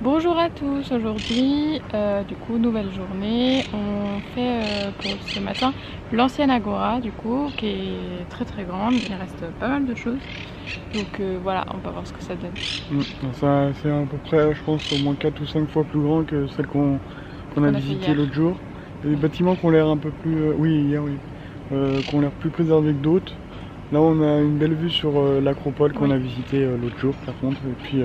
Bonjour à tous, aujourd'hui, du coup, nouvelle journée. On fait pour ce matin l'ancienne Agora, du coup, qui est très très grande. Il reste pas mal de choses. Donc voilà, on va voir ce que ça donne. Ça c'est à peu près, je pense, au moins 4 ou 5 fois plus grand que celle qu'on a Qu'on a fait visitée hier. l'autre jour. Il y a des bâtiments qui ont l'air un peu plus... oui, hier, oui. Qui ont l'air plus préservés que d'autres. Là, on a une belle vue sur l'acropole qu'on Oui. a visité l'autre jour, par contre. Et puis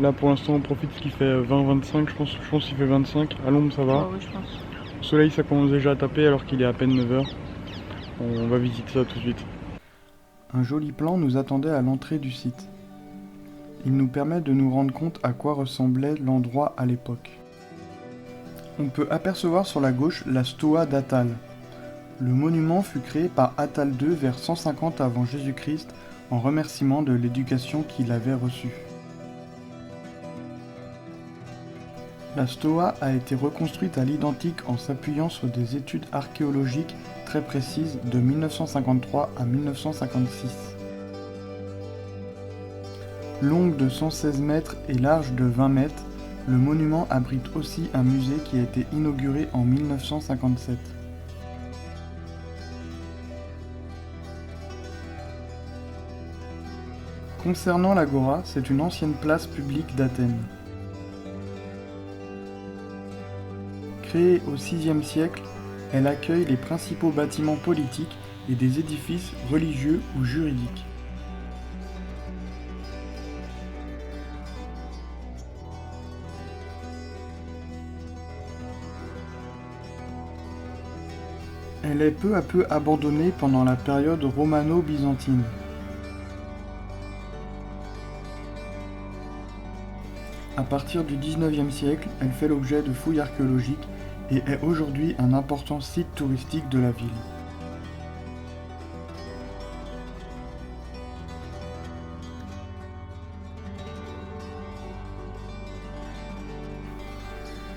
là, pour l'instant, on profite qu'il fait 20-25, je pense qu'il fait 25. À l'ombre, ça va. Oh, oui, je pense. Au soleil, ça commence déjà à taper alors qu'il est à peine 9 h. On va visiter ça tout de suite. Un joli plan nous attendait à l'entrée du site. Il nous permet de nous rendre compte à quoi ressemblait l'endroit à l'époque. On peut apercevoir sur la gauche la Stoa d'Attal. Le monument fut créé par Attal II vers 150 avant Jésus-Christ en remerciement de l'éducation qu'il avait reçue. La Stoa a été reconstruite à l'identique en s'appuyant sur des études archéologiques très précises de 1953 à 1956. Longue de 116 mètres et large de 20 mètres, le monument abrite aussi un musée qui a été inauguré en 1957. Concernant l'Agora, c'est une ancienne place publique d'Athènes. Créée au VIe siècle, elle accueille les principaux bâtiments politiques et des édifices religieux ou juridiques. Elle est peu à peu abandonnée pendant la période romano-byzantine. À partir du XIXe siècle, elle fait l'objet de fouilles archéologiques et est aujourd'hui un important site touristique de la ville.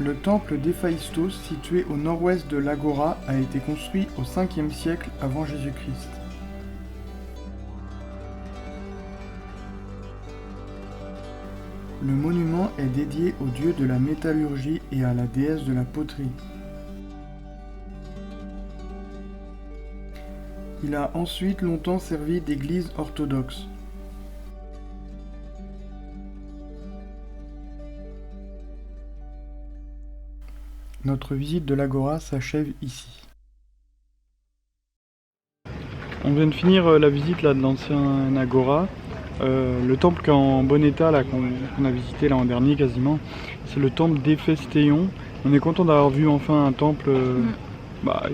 Le temple d'Héphaïstos, situé au nord-ouest de l'Agora, a été construit au 5e siècle avant Jésus-Christ. Le monument est dédié au dieu de la métallurgie et à la déesse de la poterie. Il a ensuite longtemps servi d'église orthodoxe. Notre visite de l'Agora s'achève ici. On vient de finir la visite là, de l'ancien Agora. Le temple qui est en bon état là, qu'on a visité l'an dernier quasiment, c'est le temple d'Héphaïstos. On est content d'avoir vu enfin un temple.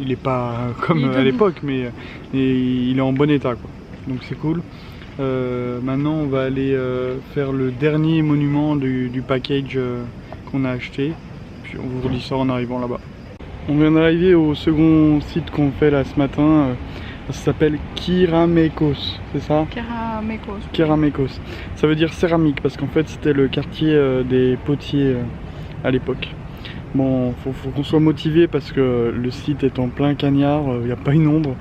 Il est pas comme à l'époque, mais il est en bon état, quoi. Donc c'est cool. Maintenant on va aller faire le dernier monument du package qu'on a acheté. Puis on vous redit ça en arrivant là-bas. On vient d'arriver au second site qu'on fait là ce matin. Ça s'appelle Kyramekos, c'est ça? Kyramekos. Ça veut dire céramique parce qu'en fait c'était le quartier des potiers à l'époque. Bon, faut qu'on soit motivé parce que le site est en plein cagnard, il n'y a pas une ombre.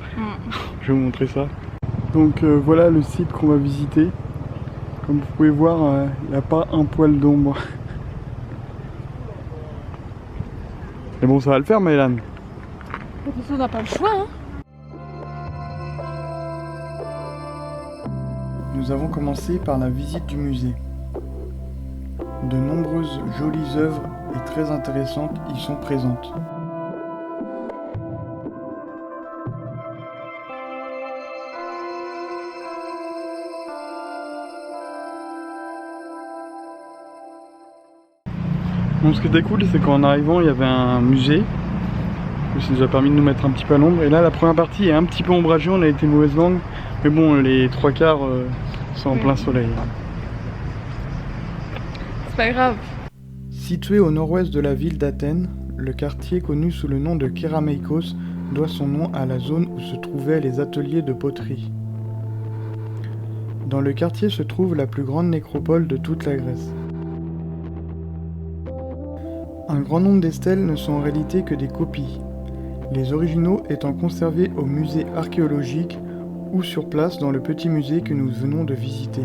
Je vais vous montrer ça. Donc voilà le site qu'on va visiter. Comme vous pouvez voir, il n'y a pas un poil d'ombre. Mais bon, ça va le faire, Maëlan. De toute façon, on n'a pas le choix, hein. Nous avons commencé par la visite du musée. De nombreuses jolies œuvres et très intéressantes y sont présentes. Bon, ce qui était cool, c'est qu'en arrivant, il y avait un musée. Ça nous a permis de nous mettre un petit peu à l'ombre. Et là, la première partie est un petit peu ombragée, on a été mauvaise langue. Mais bon, les trois quarts sont en plein soleil. C'est pas grave. Situé au nord-ouest de la ville d'Athènes, le quartier connu sous le nom de Kyramekos doit son nom à la zone où se trouvaient les ateliers de poterie. Dans le quartier se trouve la plus grande nécropole de toute la Grèce. Un grand nombre des stèles ne sont en réalité que des copies, les originaux étant conservés au musée archéologique ou sur place dans le petit musée que nous venons de visiter.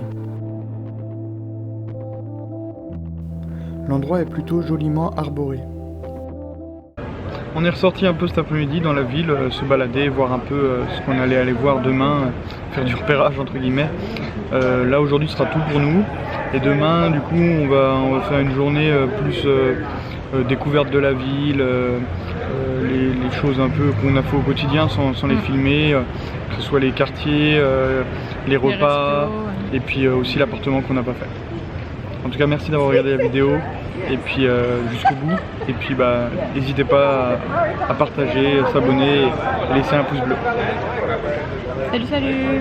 L'endroit est plutôt joliment arboré. On est ressorti un peu cet après-midi dans la ville, se balader, voir un peu ce qu'on allait aller voir demain, faire du repérage entre guillemets. Là aujourd'hui ce sera tout pour nous. Et demain du coup on va faire une journée plus découverte de la ville, les choses un peu qu'on a fait au quotidien sans les filmer, que ce soit les quartiers, les repas, restos, ouais. et puis aussi l'appartement qu'on n'a pas fait. En tout cas merci d'avoir regardé la vidéo et puis jusqu'au bout, et puis n'hésitez pas à partager, s'abonner et laisser un pouce bleu. Salut, salut!